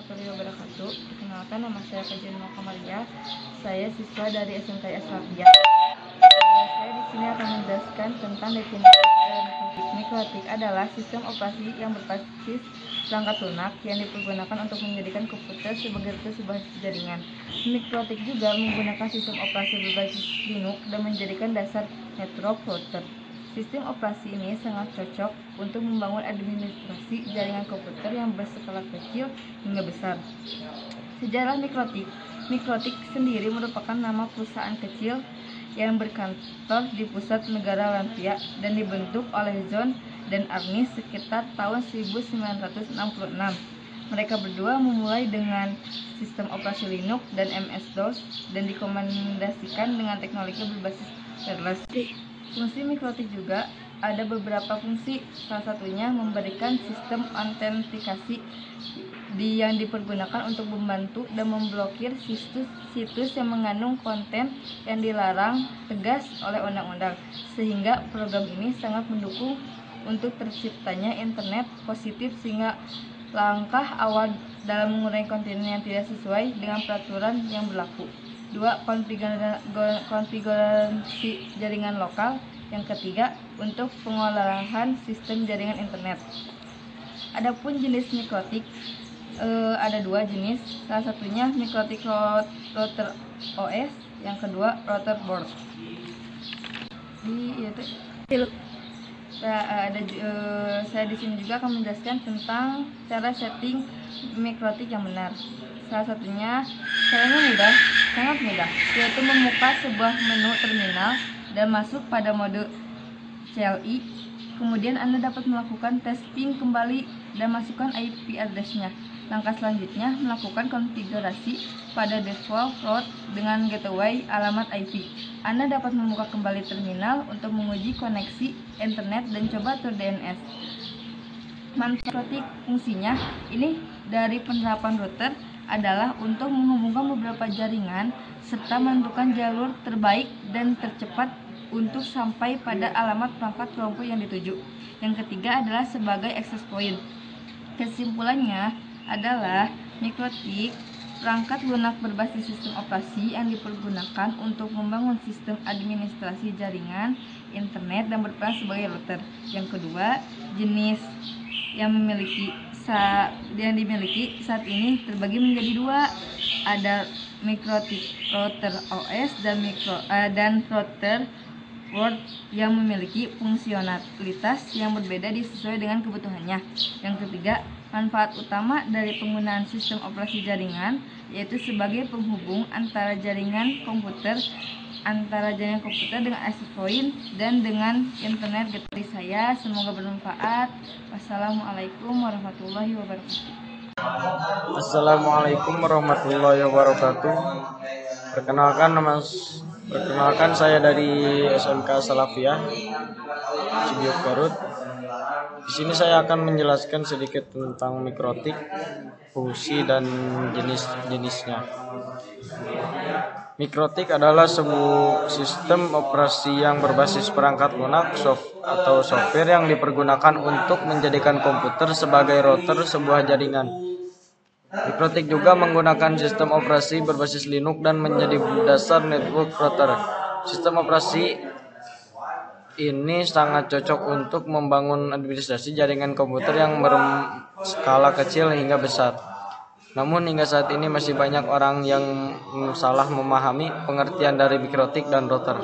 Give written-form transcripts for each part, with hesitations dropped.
warahmatullahi wabarakatuh. Perkenalkan, nama saya Kajenma Kamaria. Saya siswa dari SMK Asrafia. Saya di sini akan menjelaskan tentang definisi mikrotik. Mikrotik adalah sistem operasi yang berbasis perangkat lunak yang dipergunakan untuk menjadikan komputer sebagai sebuah jaringan. Mikrotik juga menggunakan sistem operasi berbasis Linux dan menjadikan dasar network router. Sistem operasi ini sangat cocok untuk membangun administrasi jaringan komputer yang berskala kecil hingga besar. Sejarah mikrotik. Mikrotik sendiri merupakan nama perusahaan kecil yang berkantor di pusat negara Latvia dan dibentuk oleh John dan Agnes sekitar tahun 1966. Mereka berdua memulai dengan sistem operasi Linux dan MS-DOS dan dikomandasikan dengan teknologi berbasis wireless. Fungsi mikrotik juga ada beberapa fungsi, salah satunya memberikan sistem autentikasi yang dipergunakan untuk membantu dan memblokir situs yang mengandung konten yang dilarang tegas oleh undang-undang, sehingga program ini sangat mendukung untuk terciptanya internet positif sehingga langkah awal dalam mengurangi konten yang tidak sesuai dengan peraturan yang berlaku. 2. Konfigurasi jaringan lokal. Yang ketiga, untuk pengolahan sistem jaringan internet. Adapun jenis mikrotik, ada dua jenis. Salah satunya mikrotik router OS, yang kedua router board. Saya di sini juga akan menjelaskan tentang cara setting mikrotik yang benar. Salah satunya caranya sangat mudah, yaitu membuka sebuah menu terminal dan masuk pada mode CLI. Kemudian Anda dapat melakukan testing kembali dan masukkan IP address-nya. Langkah selanjutnya melakukan konfigurasi pada default route dengan gateway alamat IP. Anda dapat membuka kembali terminal untuk menguji koneksi internet dan coba tur DNS. Manfaat fungsinya ini dari penerapan router adalah untuk menghubungkan beberapa jaringan serta menentukan jalur terbaik dan tercepat untuk sampai pada alamat perangkat kelompok yang dituju. Yang ketiga adalah sebagai access point. Kesimpulannya adalah mikrotik perangkat lunak berbasis sistem operasi yang dipergunakan untuk membangun sistem administrasi jaringan internet dan berperan sebagai router. Yang kedua, jenis yang dimiliki saat ini terbagi menjadi dua, ada mikrotik router OS dan router board yang memiliki fungsionalitas yang berbeda sesuai dengan kebutuhannya. Yang ketiga, manfaat utama dari penggunaan sistem operasi jaringan yaitu sebagai penghubung antara jaringan komputer dengan access point dan dengan internet. Dari saya, semoga bermanfaat. Wassalamualaikum warahmatullahi wabarakatuh. Assalamualaikum warahmatullahi wabarakatuh. Perkenalkan saya dari SMK Salafiyah Cibiuk Garut. Di sini saya akan menjelaskan sedikit tentang mikrotik, fungsi dan jenis-jenisnya. Mikrotik adalah sebuah sistem operasi yang berbasis perangkat lunak atau software yang dipergunakan untuk menjadikan komputer sebagai router sebuah jaringan. Mikrotik juga menggunakan sistem operasi berbasis Linux dan menjadi dasar network router. Sistem operasi ini sangat cocok untuk membangun administrasi jaringan komputer yang berskala kecil hingga besar. Namun hingga saat ini masih banyak orang yang salah memahami pengertian dari mikrotik dan router.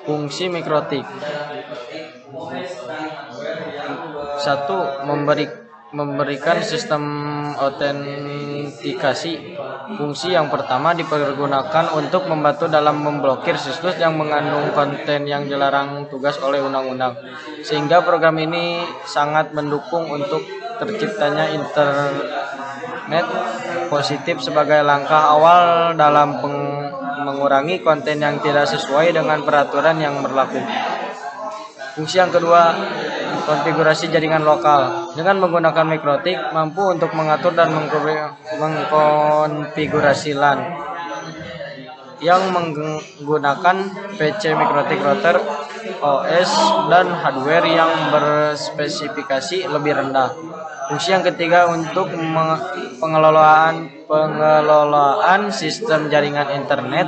Fungsi mikrotik. 1. Memberikan sistem autentikasi. Fungsi yang pertama dipergunakan untuk membantu dalam memblokir situs yang mengandung konten yang dilarang tugas oleh undang-undang, sehingga program ini sangat mendukung untuk terciptanya internet positif sebagai langkah awal dalam mengurangi konten yang tidak sesuai dengan peraturan yang berlaku. Fungsi yang kedua, konfigurasi jaringan lokal. Dengan menggunakan mikrotik, mampu untuk mengatur dan mengkonfigurasi LAN yang menggunakan PC mikrotik router OS dan hardware yang berspesifikasi lebih rendah. Fungsi yang ketiga untuk pengelolaan sistem jaringan internet.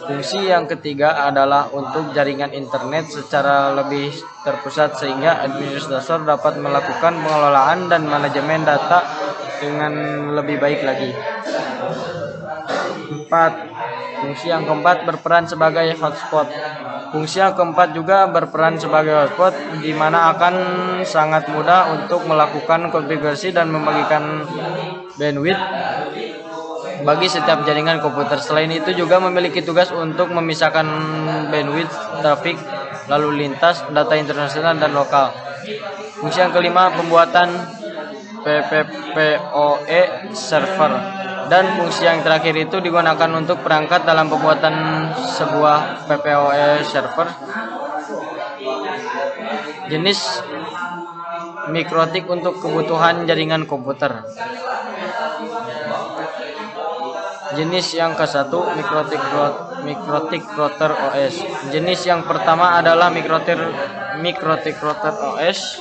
Fungsi yang ketiga adalah untuk jaringan internet secara lebih terpusat sehingga administrator dapat melakukan pengelolaan dan manajemen data dengan lebih baik lagi. 4. Fungsi yang keempat berperan sebagai hotspot. Fungsi yang keempat juga berperan sebagai hotspot, di mana akan sangat mudah untuk melakukan konfigurasi dan membagikan bandwidth bagi setiap jaringan komputer. Selain itu juga memiliki tugas untuk memisahkan bandwidth trafik lalu lintas data internasional dan lokal. Fungsi yang kelima pembuatan PPPoE server, dan fungsi yang terakhir itu digunakan untuk perangkat dalam pembuatan sebuah PPoE server. Jenis mikrotik untuk kebutuhan jaringan komputer. Jenis yang ke-1 mikrotik router OS. Jenis yang pertama adalah mikrotik router OS,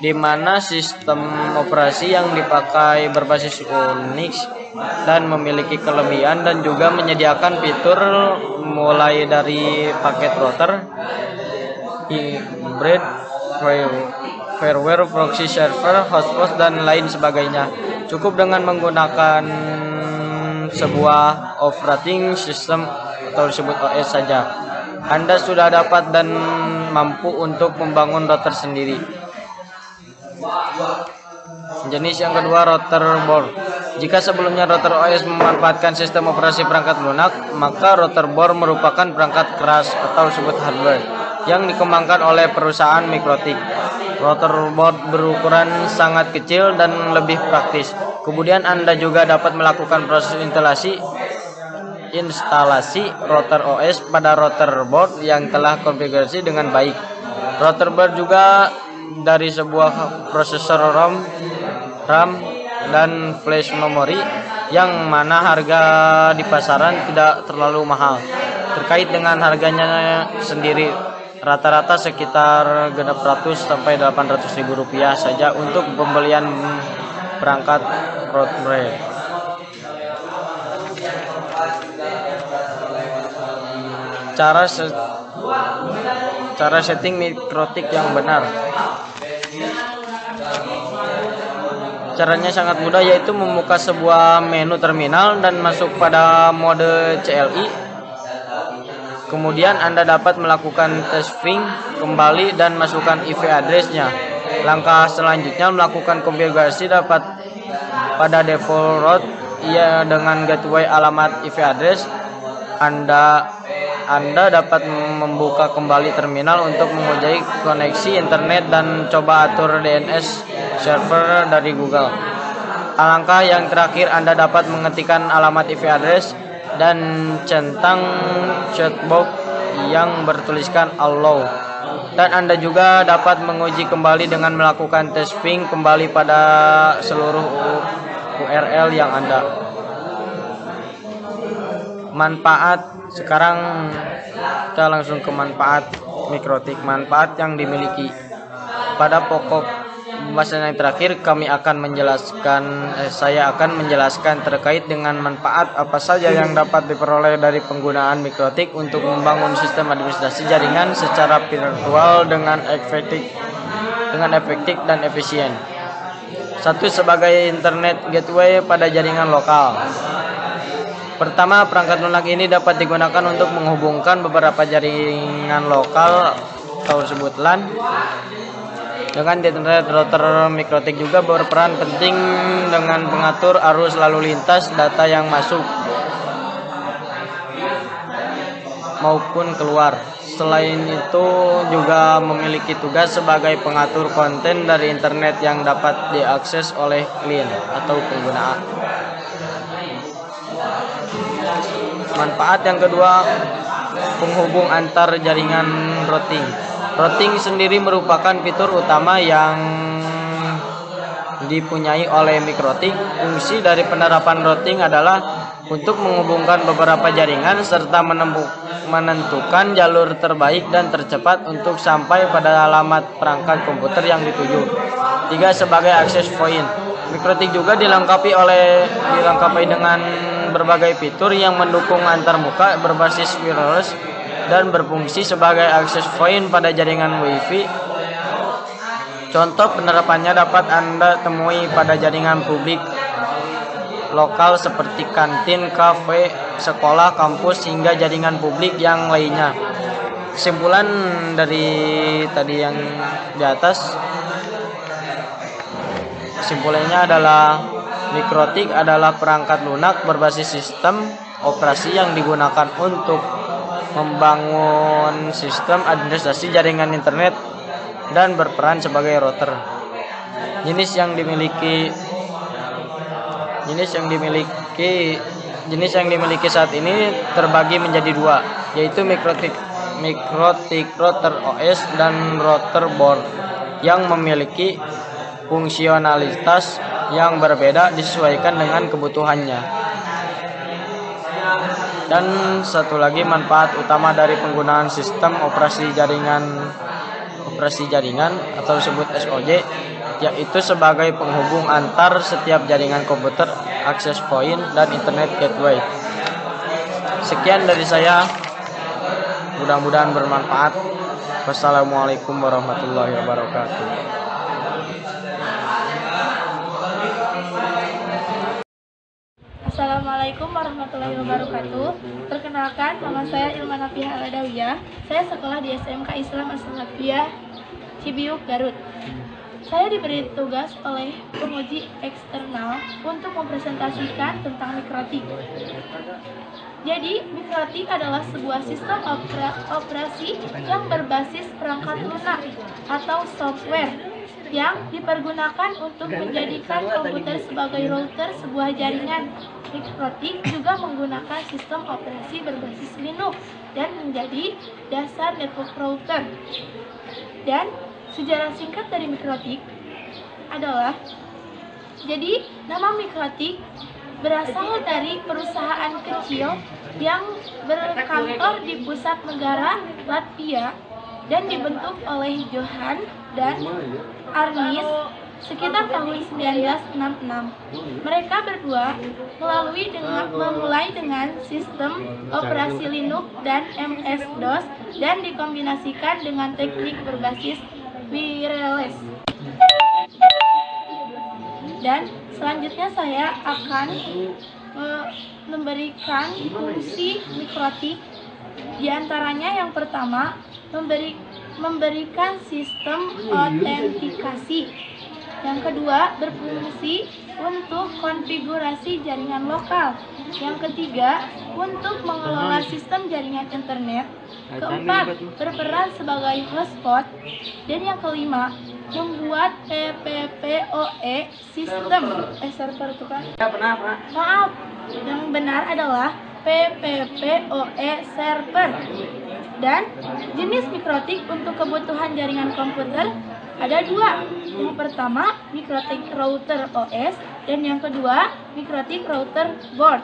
di mana sistem operasi yang dipakai berbasis Unix dan memiliki kelebihan dan juga menyediakan fitur mulai dari paket router, hybrid, fireware, proxy server, hotspot, dan lain sebagainya. Cukup dengan menggunakan sebuah operating system atau disebut OS saja, Anda sudah dapat dan mampu untuk membangun router sendiri. Jenis yang kedua router board. Jika sebelumnya router OS memanfaatkan sistem operasi perangkat lunak, maka router board merupakan perangkat keras atau disebut hardware yang dikembangkan oleh perusahaan mikrotik. Router board berukuran sangat kecil dan lebih praktis. Kemudian Anda juga dapat melakukan proses instalasi router OS pada router board yang telah konfigurasi dengan baik. Router board juga dari sebuah prosesor RAM dan flash memory, yang mana harga di pasaran tidak terlalu mahal. Terkait dengan harganya sendiri, rata-rata sekitar 600 sampai 800 ribu rupiah saja untuk pembelian perangkat router. Cara setting mikrotik yang benar. Caranya sangat mudah, yaitu membuka sebuah menu terminal dan masuk pada mode CLI. Kemudian Anda dapat melakukan testing kembali dan masukkan IP address-nya. Langkah selanjutnya melakukan konfigurasi dapat pada default route dengan gateway alamat IP address. Anda dapat membuka kembali terminal untuk menguji koneksi internet dan coba atur DNS server dari Google. Alangkah yang terakhir, Anda dapat mengetikkan alamat IP address dan centang chatbox yang bertuliskan allow. Dan Anda juga dapat menguji kembali dengan melakukan testing kembali pada seluruh URL yang Anda. Manfaat. Sekarang kita langsung ke manfaat mikrotik. Manfaat yang dimiliki. Pada pokok pembahasan yang terakhir saya akan menjelaskan terkait dengan manfaat apa saja yang dapat diperoleh dari penggunaan mikrotik untuk membangun sistem administrasi jaringan secara virtual dengan efektif dan efisien. 1. Sebagai internet gateway pada jaringan lokal. Pertama, perangkat lunak ini dapat digunakan untuk menghubungkan beberapa jaringan lokal atau disebut LAN dengan internet. Router mikrotik juga berperan penting dengan mengatur arus lalu lintas data yang masuk maupun keluar. Selain itu juga memiliki tugas sebagai pengatur konten dari internet yang dapat diakses oleh klien atau pengguna. Manfaat yang kedua, penghubung antar jaringan routing. Routing sendiri merupakan fitur utama yang dipunyai oleh mikrotik. Fungsi dari penerapan routing adalah untuk menghubungkan beberapa jaringan serta menentukan jalur terbaik dan tercepat untuk sampai pada alamat perangkat komputer yang dituju. 3. Sebagai access point. Mikrotik juga dilengkapi dengan berbagai fitur yang mendukung antarmuka berbasis wireless dan berfungsi sebagai access point pada jaringan Wi-Fi. Contoh penerapannya dapat Anda temui pada jaringan publik lokal seperti kantin, kafe, sekolah, kampus, hingga jaringan publik yang lainnya. Kesimpulan dari tadi yang di atas, kesimpulannya adalah mikrotik adalah perangkat lunak berbasis sistem operasi yang digunakan untuk membangun sistem administrasi jaringan internet dan berperan sebagai router. Jenis yang dimiliki saat ini terbagi menjadi dua, yaitu mikrotik router OS dan router board yang memiliki fungsionalitas yang berbeda disesuaikan dengan kebutuhannya. Dan satu lagi manfaat utama dari penggunaan sistem operasi jaringan atau disebut SOJ, yaitu sebagai penghubung antar setiap jaringan komputer, access point, dan internet gateway. Sekian dari saya, mudah-mudahan bermanfaat. Wassalamualaikum warahmatullahi wabarakatuh. Assalamualaikum warahmatullahi wabarakatuh. Perkenalkan, nama saya Ilman Nafiah Aladawiyah. Saya sekolah di SMK Islam Assalafiyah Cibiuk, Garut. Saya diberi tugas oleh penguji eksternal untuk mempresentasikan tentang mikrotik. Jadi, mikrotik adalah sebuah sistem operasi yang berbasis perangkat lunak atau software yang dipergunakan untuk menjadikan komputer sebagai router sebuah jaringan. Mikrotik juga menggunakan sistem operasi berbasis Linux dan menjadi dasar network router. Dan sejarah singkat dari mikrotik adalah, jadi nama mikrotik berasal dari perusahaan kecil yang berkantor di pusat negara Latvia dan dibentuk oleh Johan dan Arnis sekitar tahun 1966. Mereka berdua memulai dengan sistem operasi Linux dan MS-DOS dan dikombinasikan dengan teknik berbasis wireless. Dan selanjutnya saya akan memberikan fungsi mikrotik. Di antaranya yang pertama, memberikan sistem autentikasi. Yang kedua, berfungsi untuk konfigurasi jaringan lokal. Yang ketiga, untuk mengelola sistem jaringan internet. Keempat, berperan sebagai hotspot. Dan yang kelima, membuat PPPoE sistem server itu kan? Maaf, yang benar adalah PPPoE server. Dan jenis mikrotik untuk kebutuhan jaringan komputer ada dua. Yang pertama, mikrotik router OS, dan yang kedua, mikrotik router board.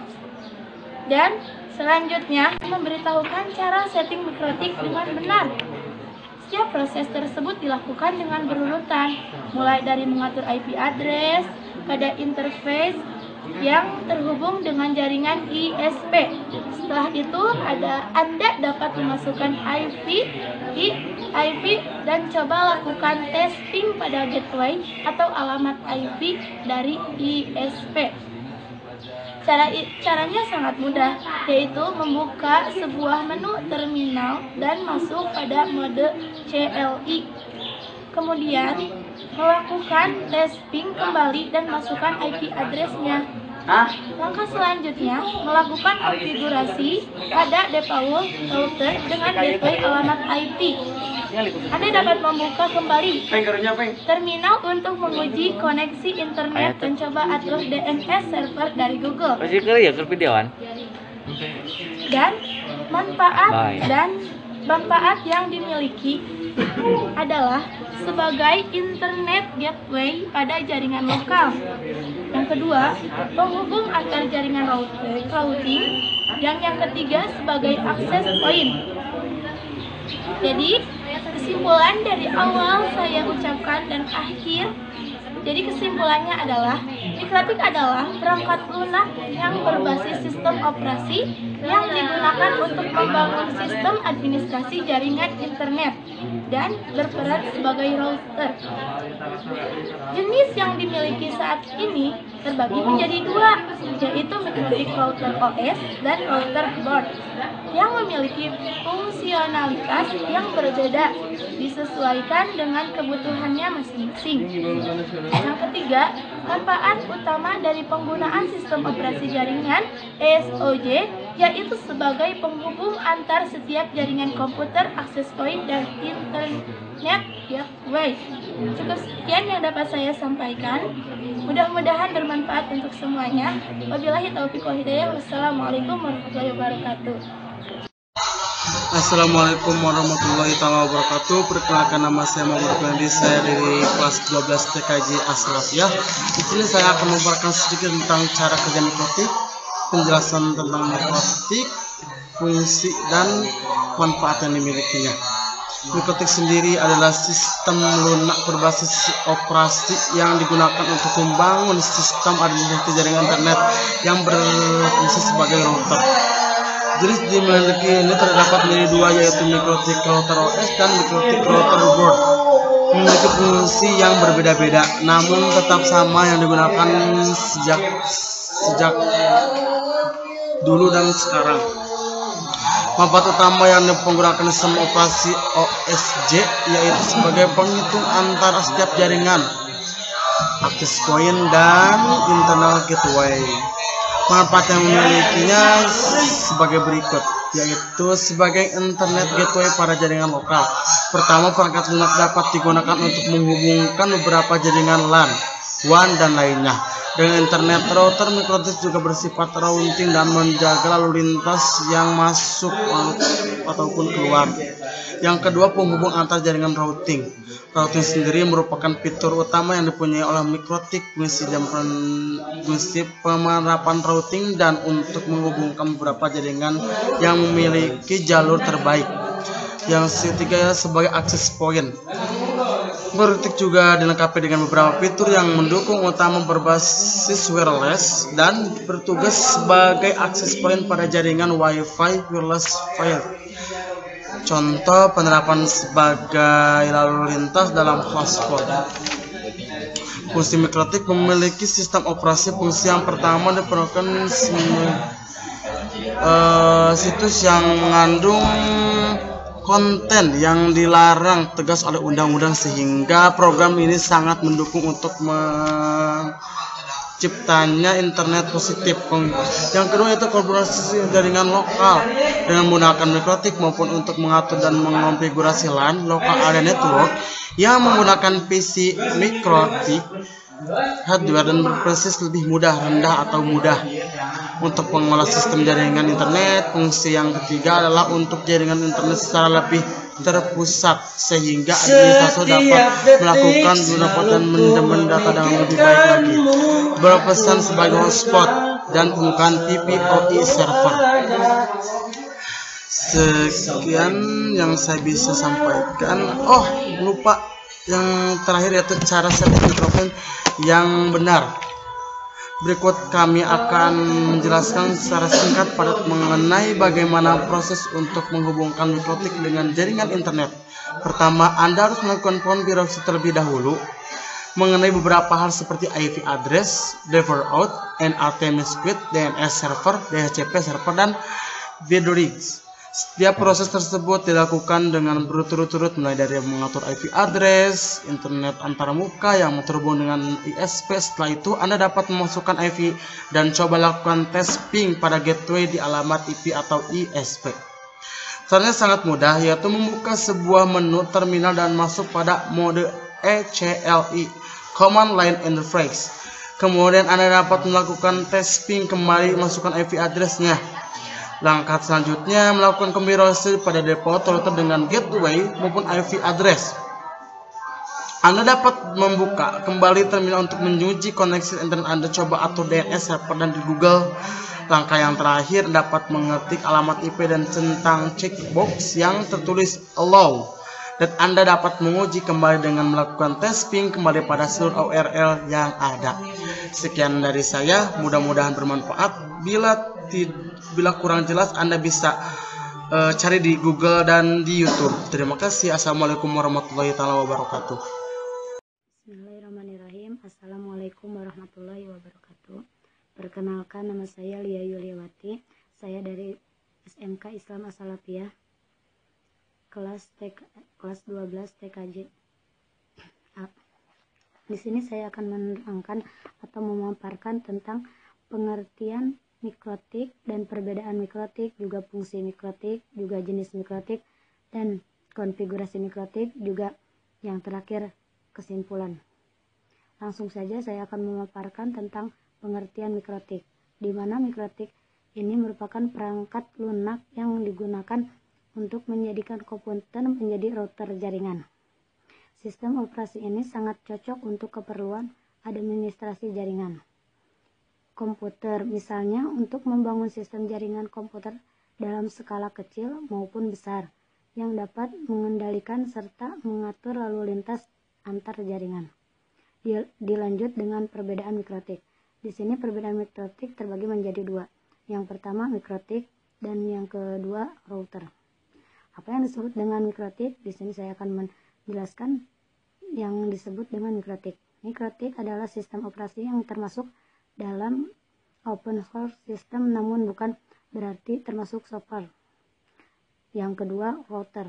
Dan selanjutnya, memberitahukan cara setting mikrotik dengan benar. Setiap proses tersebut dilakukan dengan berurutan, mulai dari mengatur IP address pada interface yang terhubung dengan jaringan ISP. Setelah itu, Anda dapat memasukkan IP dan coba lakukan testing pada gateway atau alamat IP dari ISP. Caranya sangat mudah, yaitu membuka sebuah menu terminal dan masuk pada mode CLI. Kemudian, melakukan testing kembali dan masukkan IP address-nya. Langkah selanjutnya, melakukan konfigurasi pada default router dengan gateway alamat IP. Anda dapat membuka kembali terminal untuk menguji koneksi internet dan coba atur DNS server dari Google. Dan manfaat yang dimiliki, adalah sebagai internet gateway pada jaringan lokal. Yang kedua, penghubung antar jaringan routing, dan yang ketiga sebagai access point. Jadi, kesimpulan dari awal saya ucapkan dan akhir, jadi kesimpulannya adalah mikrotik adalah perangkat lunak yang berbasis sistem operasi yang digunakan untuk membangun sistem administrasi jaringan internet dan berperan sebagai router. Jenis yang dimiliki saat ini terbagi menjadi dua, yaitu mikrotik router OS dan router board yang memiliki fungsionalitas yang berbeda disesuaikan dengan kebutuhannya masing-masing. Yang ketiga, manfaat utama dari penggunaan sistem operasi jaringan SOJ yaitu sebagai penghubung antar setiap jaringan komputer, access point, dan internet gateway. Cukup sekian yang dapat saya sampaikan. Mudah-mudahan bermanfaat untuk semuanya. Wabillahi taufiq wal hidayah. Wassalamualaikum warahmatullahi wabarakatuh. Assalamualaikum warahmatullahi wabarakatuh. Perkenalkan, nama saya Muhammad Fendi. Saya dari kelas 12 TKJ Asrafiyah. Di sini saya akan memaparkan sedikit tentang cara kerja mikrotik, penjelasan tentang mikrotik, fungsi dan manfaat yang dimilikinya. Mikrotik sendiri adalah sistem lunak berbasis operasi yang digunakan untuk membangun sistem administrasi jaringan internet yang berfungsi sebagai router. Jenis dimiliki ini terdapat menjadi dua, yaitu mikrotik router OS dan mikrotik router board. Memiliki fungsi yang berbeda-beda, namun tetap sama yang digunakan sejak dulu dan sekarang. Manfaat utama yang menggunakan sistem operasi OSJ yaitu sebagai penghitung antara setiap jaringan, access point, dan internal gateway. Manfaat yang memilikinya sebagai berikut, yaitu sebagai internet gateway pada jaringan lokal. Pertama, perangkat lunak dapat digunakan untuk menghubungkan beberapa jaringan LAN, WAN, dan lainnya. Dengan internet, router mikrotik juga bersifat routing dan menjaga lalu lintas yang masuk ataupun keluar. Yang kedua, penghubung antar jaringan routing. Routing sendiri merupakan fitur utama yang dipunyai oleh mikrotik, fungsi penerapan routing dan untuk menghubungkan beberapa jaringan yang memiliki jalur terbaik. Yang ketiga, sebagai access point. Mikrotik juga dilengkapi dengan beberapa fitur yang mendukung, utama berbasis wireless dan bertugas sebagai access point pada jaringan Wi-Fi wireless file. Contoh penerapan sebagai lalu lintas dalam hotspot. Fungsi mikrotik memiliki sistem operasi. Fungsi yang pertama diperlukan situs yang mengandung konten yang dilarang tegas oleh undang-undang, sehingga program ini sangat mendukung untuk menciptanya internet positif. Yang kedua yaitu kolaborasi jaringan lokal dengan menggunakan mikrotik maupun untuk mengatur dan mengonfigurasi LAN local area network yang menggunakan PC mikrotik hardware dan berbasis lebih rendah atau mudah untuk mengolah sistem jaringan internet. Fungsi yang ketiga adalah untuk jaringan internet secara lebih terpusat, sehingga administrator dapat melakukan dan manajemen data dengan lebih baik lagi. Berpesan sebagai hotspot dan pembukaan TPOE server. Sekian yang saya bisa sampaikan. Oh, lupa yang terakhir yaitu cara setting mikrofon yang benar. Berikut kami akan menjelaskan secara singkat padat mengenai bagaimana proses untuk menghubungkan mikrotik dengan jaringan internet. Pertama, Anda harus melakukan konfigurasi terlebih dahulu mengenai beberapa hal seperti IP address, driver out, NAT misquit, DNS server, DHCP server, dan video rigs. Setiap proses tersebut dilakukan dengan berturut-turut, mulai dari mengatur IP address, internet antarmuka yang terhubung dengan ISP. Setelah itu, Anda dapat memasukkan IP dan coba lakukan tes ping pada gateway di alamat IP atau ISP. Caranya sangat mudah, yaitu membuka sebuah menu terminal dan masuk pada mode ECLI, Command Line Interface. Kemudian Anda dapat melakukan tes ping kembali, masukkan IP address-nya. Langkah selanjutnya melakukan konfigurasi pada default router dengan gateway maupun IP address. Anda dapat membuka kembali terminal untuk menguji koneksi internet Anda. Coba atur DNS server dan di Google. Langkah yang terakhir dapat mengetik alamat IP dan centang checkbox yang tertulis allow. Dan Anda dapat menguji kembali dengan melakukan tes ping kembali pada seluruh URL yang ada. Sekian dari saya, mudah-mudahan bermanfaat. Bila kurang jelas Anda bisa cari di Google dan di YouTube. Terima kasih. Assalamualaikum warahmatullahi wabarakatuh. Bismillahirrahmanirrahim. Assalamualaikum warahmatullahi wabarakatuh. Perkenalkan, nama saya Lia Yuliawati. Saya dari SMK Islam As-Salafiyah kelas 12 TKJ. Di sini saya akan menerangkan atau memaparkan tentang pengertian mikrotik dan perbedaan mikrotik, juga fungsi mikrotik, juga jenis mikrotik dan konfigurasi mikrotik, juga yang terakhir kesimpulan. Langsung saja saya akan memaparkan tentang pengertian mikrotik, di mana mikrotik ini merupakan perangkat lunak yang digunakan untuk menjadikan komputer menjadi router jaringan. Sistem operasi ini sangat cocok untuk keperluan administrasi jaringan komputer, misalnya untuk membangun sistem jaringan komputer dalam skala kecil maupun besar yang dapat mengendalikan serta mengatur lalu lintas antar jaringan. Dilanjut dengan perbedaan mikrotik. Di sini perbedaan mikrotik terbagi menjadi dua. Yang pertama mikrotik dan yang kedua router. Apa yang disebut dengan mikrotik? Di sini saya akan menjelaskan yang disebut dengan mikrotik. Mikrotik adalah sistem operasi yang termasuk dalam open source system, namun bukan berarti termasuk software. Yang kedua router,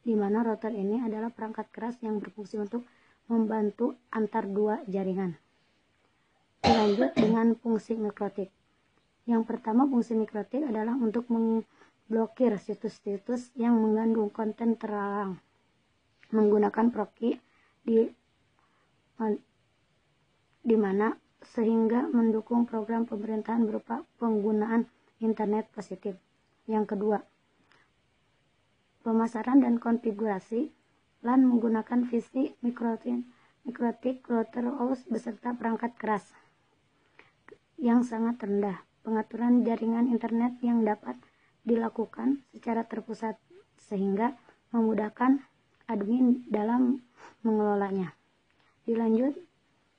di mana router ini adalah perangkat keras yang berfungsi untuk membantu antar dua jaringan. Lanjut dengan fungsi mikrotik. Yang pertama, fungsi mikrotik adalah untuk memblokir situs-situs yang mengandung konten terlarang menggunakan proxy di mana sehingga mendukung program pemerintahan berupa penggunaan internet positif. Yang kedua, pemasaran dan konfigurasi LAN menggunakan visi mikrotik router OS beserta perangkat keras yang sangat rendah. Pengaturan jaringan internet yang dapat dilakukan secara terpusat sehingga memudahkan admin dalam mengelolanya. Dilanjut,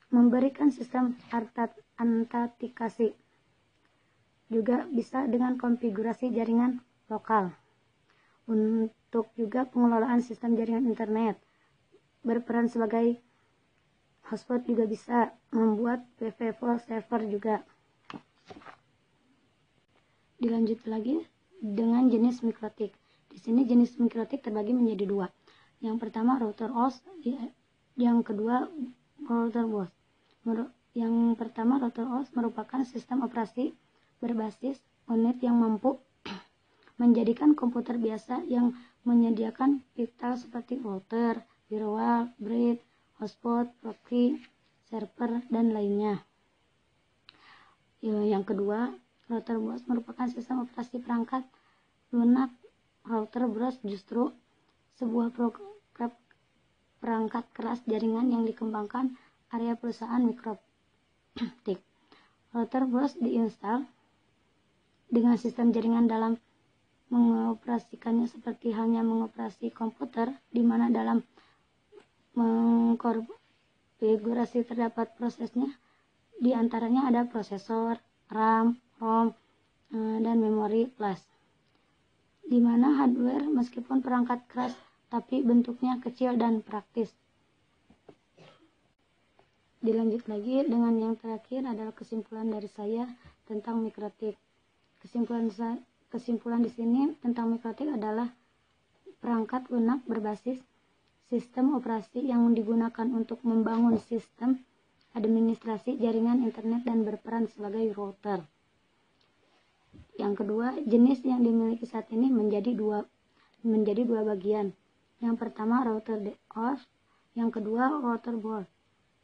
memberikan sistem autentikasi juga bisa dengan konfigurasi jaringan lokal. Untuk juga pengelolaan sistem jaringan internet, berperan sebagai hotspot, juga bisa membuat PV4 server juga. Dilanjut lagi dengan jenis mikrotik. Di sini jenis mikrotik terbagi menjadi dua. Yang pertama router OS, yang kedua router bus. Yang pertama router OS merupakan sistem operasi berbasis unit yang mampu menjadikan komputer biasa yang menyediakan fitur seperti router, firewall, bridge, hotspot, proxy, server, dan lainnya. Yang kedua, router bus merupakan sistem operasi perangkat lunak. Router bus justru sebuah perangkat keras jaringan yang dikembangkan area perusahaan mikrotik. Router bus diinstal dengan sistem jaringan dalam mengoperasikannya seperti halnya mengoperasi komputer, di mana dalam mengkonfigurasi terdapat prosesnya, di antaranya ada prosesor, RAM, ROM, dan memori flash. Di mana hardware meskipun perangkat keras tapi bentuknya kecil dan praktis. Dilanjut lagi dengan yang terakhir adalah kesimpulan dari saya tentang mikrotik. Kesimpulan di sini tentang mikrotik adalah perangkat lunak berbasis sistem operasi yang digunakan untuk membangun sistem administrasi jaringan internet dan berperan sebagai router. Yang kedua, jenis yang dimiliki saat ini menjadi dua bagian. Yang pertama router OS, yang kedua router board,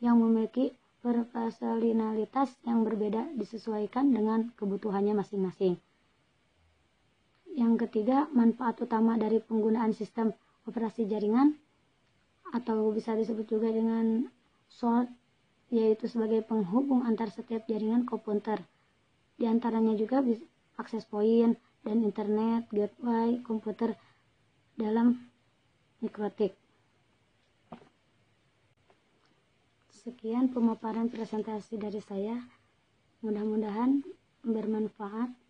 yang memiliki personalitas yang berbeda disesuaikan dengan kebutuhannya masing-masing. Yang ketiga, manfaat utama dari penggunaan sistem operasi jaringan atau bisa disebut juga dengan SORT, yaitu sebagai penghubung antar setiap jaringan komputer. Di antaranya juga akses point dan internet, gateway komputer dalam mikrotik. Sekian pemaparan presentasi dari saya. Mudah-mudahan bermanfaat.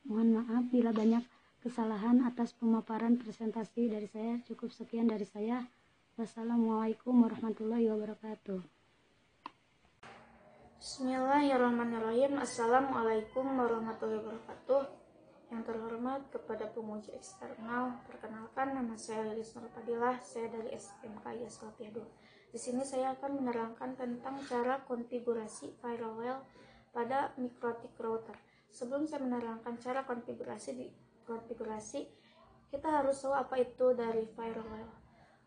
Mohon maaf bila banyak kesalahan atas pemaparan presentasi dari saya. Cukup sekian dari saya. Wassalamualaikum warahmatullahi wabarakatuh. Bismillahirrahmanirrahim. Assalamualaikum warahmatullahi wabarakatuh. Yang terhormat kepada penguji eksternal, perkenalkan nama saya Lilis Nurfadilah, saya dari SMK Asrafiyah 2. Di sini saya akan menerangkan tentang cara konfigurasi firewall pada mikrotik router. Sebelum saya menerangkan cara konfigurasi, kita harus tahu apa itu dari firewall.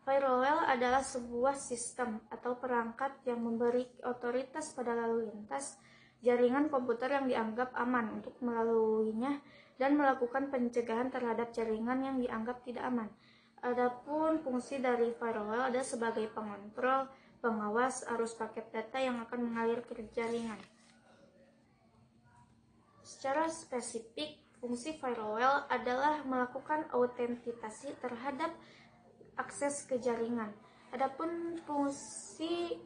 Firewall adalah sebuah sistem atau perangkat yang memberi otoritas pada lalu lintas jaringan komputer yang dianggap aman untuk melaluinya dan melakukan pencegahan terhadap jaringan yang dianggap tidak aman. Adapun fungsi dari firewall ada sebagai pengontrol, pengawas arus paket data yang akan mengalir ke jaringan. Secara spesifik, fungsi firewall adalah melakukan autentikasi terhadap akses ke jaringan. Adapun fungsi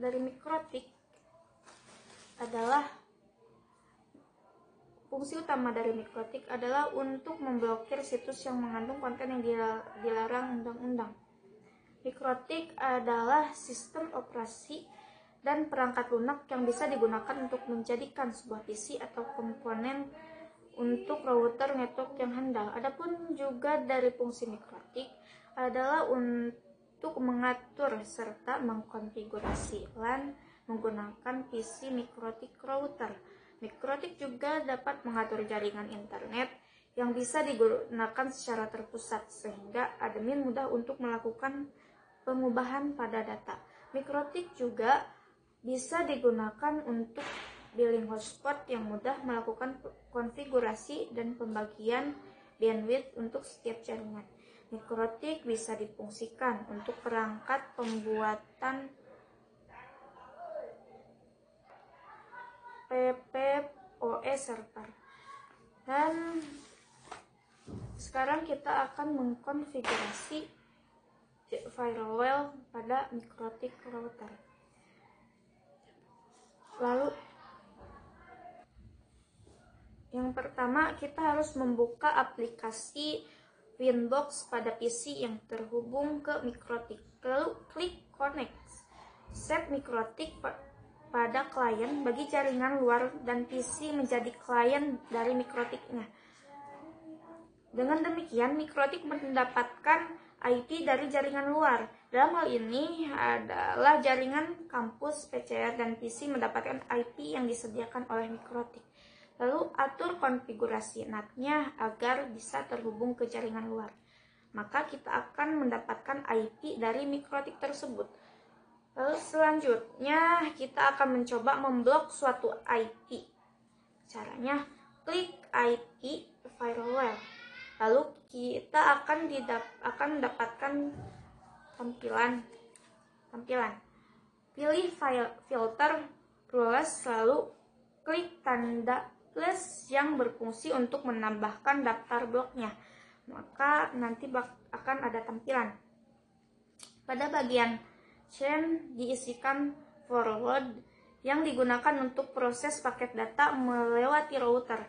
dari mikrotik adalah fungsi utama dari mikrotik adalah untuk memblokir situs yang mengandung konten yang dilarang undang-undang. Mikrotik adalah sistem operasi dan perangkat lunak yang bisa digunakan untuk menjadikan sebuah PC atau komponen untuk router network yang handal. Adapun juga dari fungsi mikrotik adalah untuk mengatur serta mengkonfigurasi LAN menggunakan PC mikrotik router. Mikrotik juga dapat mengatur jaringan internet yang bisa digunakan secara terpusat sehingga admin mudah untuk melakukan pengubahan pada data. Mikrotik juga bisa digunakan untuk billing hotspot yang mudah melakukan konfigurasi dan pembagian bandwidth untuk setiap jaringan. Mikrotik bisa difungsikan untuk perangkat pembuatan PPOE server. Dan sekarang kita akan mengkonfigurasi firewall pada mikrotik router. Lalu yang pertama, kita harus membuka aplikasi Winbox pada PC yang terhubung ke mikrotik. Lalu klik connect. Set mikrotik pada klien bagi jaringan luar dan PC menjadi klien dari mikrotiknya. Dengan demikian, mikrotik mendapatkan IP dari jaringan luar. Dalam hal ini adalah jaringan kampus, PCR, dan PC mendapatkan IP yang disediakan oleh mikrotik. Lalu atur konfigurasi NAT-nya agar bisa terhubung ke jaringan luar. Maka kita akan mendapatkan IP dari mikrotik tersebut. Lalu selanjutnya kita akan mencoba memblok suatu IP. Caranya klik IP firewall. Lalu kita akan mendapatkan tampilan. Pilih filter rules, lalu klik tanda plus yang berfungsi untuk menambahkan daftar bloknya. Maka nanti akan ada tampilan. Pada bagian chain diisikan forward yang digunakan untuk proses paket data melewati router.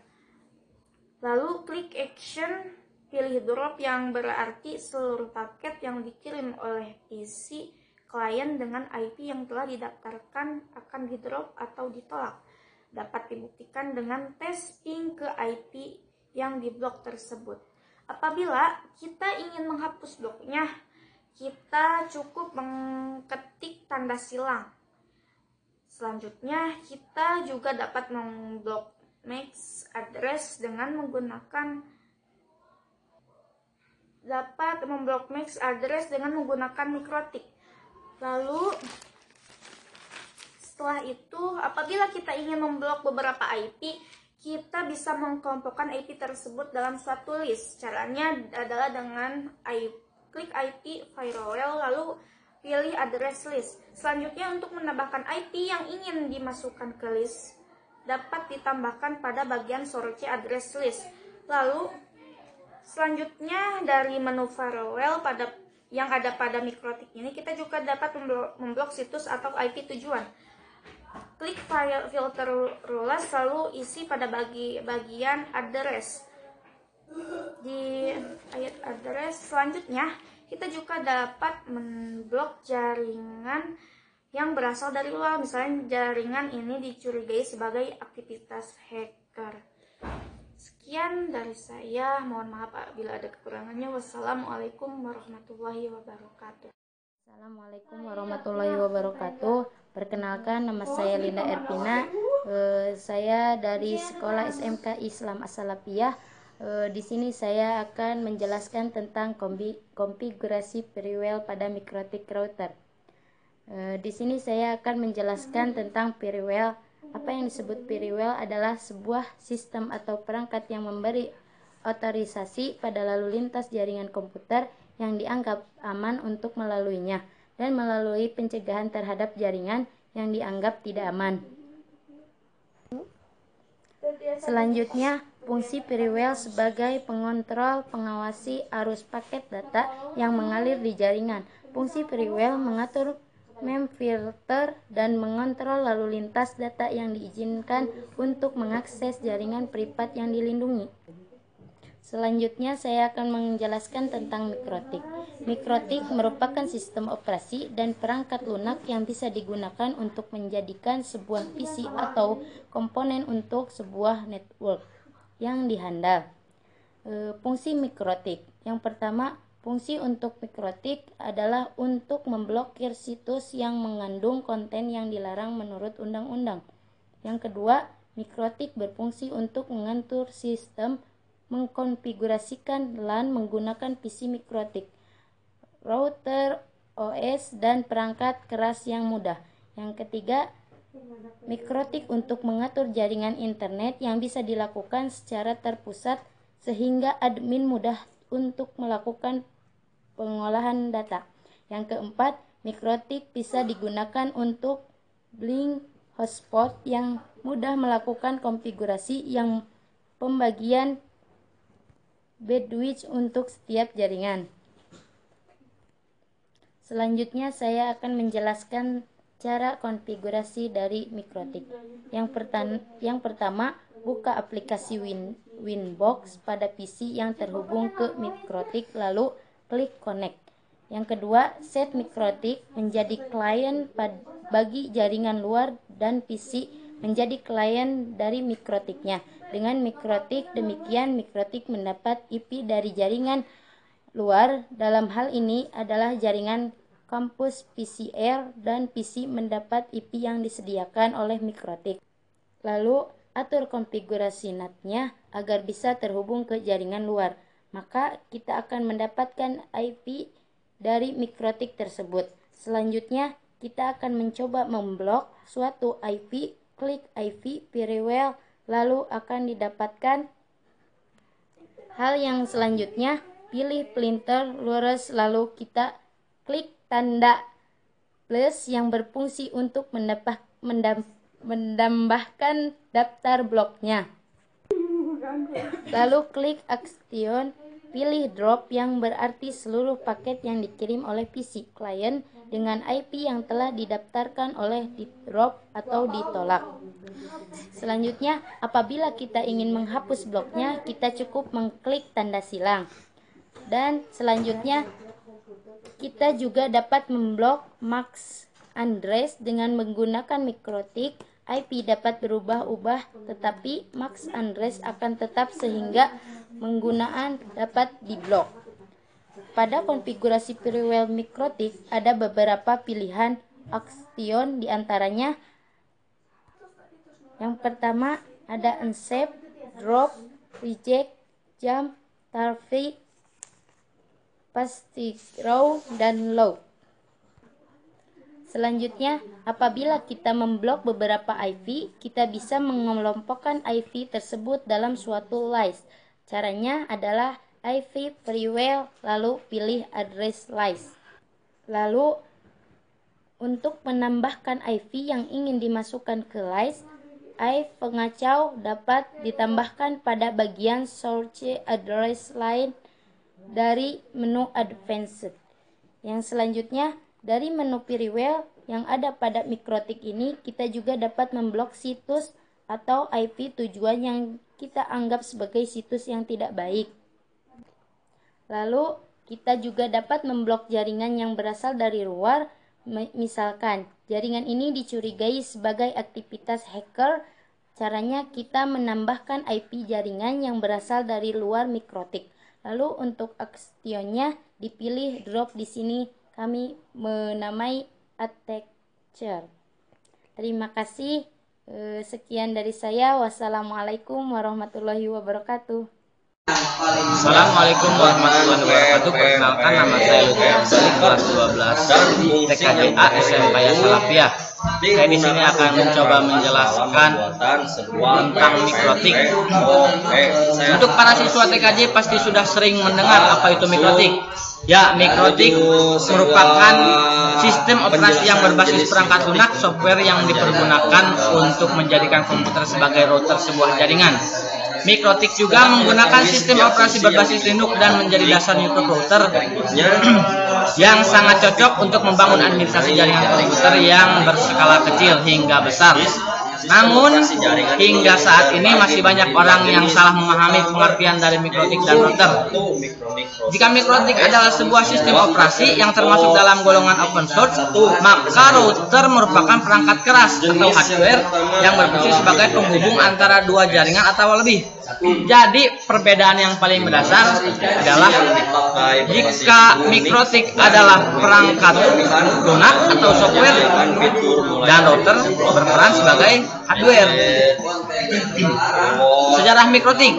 Lalu klik action. Pilih drop yang berarti seluruh paket yang dikirim oleh PC klien dengan IP yang telah didaftarkan akan di-drop atau ditolak. Dapat dibuktikan dengan tes ping ke IP yang diblok tersebut. Apabila kita ingin menghapus bloknya, kita cukup mengetik tanda silang. Selanjutnya, kita juga dapat memblok MAC address dengan menggunakan mikrotik. Lalu setelah itu, apabila kita ingin memblok beberapa IP, kita bisa mengkelompokkan IP tersebut dalam suatu list. Caranya adalah dengan klik IP firewall lalu pilih address list. Selanjutnya untuk menambahkan IP yang ingin dimasukkan ke list dapat ditambahkan pada bagian search address list. Lalu selanjutnya dari menu firewall yang ada pada mikrotik ini kita juga dapat memblok situs atau IP tujuan. Klik file filter rules lalu isi pada bagian address. Di ayat address selanjutnya kita juga dapat memblok jaringan yang berasal dari luar. Misalnya jaringan ini dicurigai sebagai aktivitas hacker. Sekian dari saya, mohon maaf apabila ada kekurangannya. Wassalamualaikum warahmatullahi wabarakatuh. Assalamualaikum warahmatullahi wabarakatuh. Perkenalkan, nama saya Linda Erpina. Saya dari Sekolah SMK Islam As-Salafiyah. Di sini saya akan menjelaskan tentang konfigurasi firewall pada mikrotik router. Di sini saya akan menjelaskan tentang firewall. Apa yang disebut firewall adalah sebuah sistem atau perangkat yang memberi otorisasi pada lalu lintas jaringan komputer yang dianggap aman untuk melaluinya dan melalui pencegahan terhadap jaringan yang dianggap tidak aman. Selanjutnya, fungsi firewall sebagai pengontrol pengawasi arus paket data yang mengalir di jaringan. Fungsi firewall mengatur memfilter dan mengontrol lalu lintas data yang diizinkan untuk mengakses jaringan privat yang dilindungi. Selanjutnya saya akan menjelaskan tentang mikrotik. Mikrotik merupakan sistem operasi dan perangkat lunak yang bisa digunakan untuk menjadikan sebuah PC atau komponen untuk sebuah network yang dihandal. Fungsi mikrotik. Yang pertama, fungsi untuk mikrotik adalah untuk memblokir situs yang mengandung konten yang dilarang menurut undang-undang. Yang kedua, mikrotik berfungsi untuk mengatur sistem, mengkonfigurasikan LAN menggunakan PC mikrotik, router, OS, dan perangkat keras yang mudah. Yang ketiga, mikrotik untuk mengatur jaringan internet yang bisa dilakukan secara terpusat sehingga admin mudah untuk melakukan pengolahan data. Yang keempat, mikrotik bisa digunakan untuk link hotspot yang mudah melakukan konfigurasi yang pembagian bandwidth untuk setiap jaringan. Selanjutnya saya akan menjelaskan cara konfigurasi dari mikrotik. Yang pertama, buka aplikasi Winbox pada PC yang terhubung ke mikrotik lalu klik connect. Yang kedua, set mikrotik menjadi klien bagi jaringan luar dan PC menjadi klien dari mikrotiknya. Dengan mikrotik demikian, mikrotik mendapat IP dari jaringan luar. Dalam hal ini adalah jaringan kampus PCR dan PC mendapat IP yang disediakan oleh mikrotik. Lalu atur konfigurasi NAT-nya agar bisa terhubung ke jaringan luar. Maka kita akan mendapatkan IP dari mikrotik tersebut. Selanjutnya kita akan mencoba memblok suatu IP. Klik IP firewall lalu akan didapatkan hal yang selanjutnya. Pilih printer lurus lalu kita klik tanda plus yang berfungsi untuk menambahkan daftar bloknya. Lalu klik action, pilih drop yang berarti seluruh paket yang dikirim oleh PC client dengan IP yang telah didaftarkan oleh di drop atau ditolak. Selanjutnya, apabila kita ingin menghapus bloknya, kita cukup mengklik tanda silang. Dan selanjutnya, kita juga dapat memblok MAC address dengan menggunakan mikrotik. IP dapat berubah-ubah, tetapi MAC address akan tetap sehingga penggunaan dapat diblok. Pada konfigurasi firewall mikrotik ada beberapa pilihan action, diantaranya yang pertama ada unsafe, drop, reject, jump, target, pasti raw, dan low. Selanjutnya, apabila kita memblok beberapa IP, kita bisa mengelompokkan IP tersebut dalam suatu list. Caranya adalah IP freeware, lalu pilih address list. Lalu, untuk menambahkan IP yang ingin dimasukkan ke list, IP pengacau dapat ditambahkan pada bagian search address line dari menu advanced. Yang selanjutnya, dari menu freeware yang ada pada mikrotik ini, kita juga dapat memblok situs atau IP tujuan yang kita anggap sebagai situs yang tidak baik. Lalu, kita juga dapat memblok jaringan yang berasal dari luar. Misalkan, jaringan ini dicurigai sebagai aktivitas hacker. Caranya kita menambahkan IP jaringan yang berasal dari luar mikrotik. Lalu untuk actionnya dipilih drop di sini. Kami menamai attacker. Terima kasih. Sekian dari saya. Wassalamualaikum warahmatullahi wabarakatuh. Assalamualaikum warahmatullahi wabarakatuh. Perkenalkan, nama saya Lutfi Abdul, kelas 12 TKJA SMK Salafiyah. Saya di sini akan mencoba menjelaskan tentang mikrotik. Untuk para siswa TKJ pasti sudah sering mendengar apa itu mikrotik. Ya, mikrotik merupakan sistem operasi yang berbasis perangkat lunak, software yang dipergunakan untuk menjadikan komputer sebagai router sebuah jaringan. Mikrotik juga menggunakan sistem operasi berbasis Linux dan menjadi dasar microrouter yang sangat cocok untuk membangun administrasi jaringan komputer yang berskala kecil hingga besar. Namun, hingga saat ini masih banyak orang yang salah memahami pengertian dari mikrotik dan router. Jika mikrotik adalah sebuah sistem operasi yang termasuk dalam golongan open source, maka router merupakan perangkat keras atau hardware yang berfungsi sebagai penghubung antara dua jaringan atau lebih. Jadi, perbedaan yang paling mendasar adalah jika mikrotik adalah perangkat lunak atau software dan router berperan sebagai hardware. Sejarah mikrotik.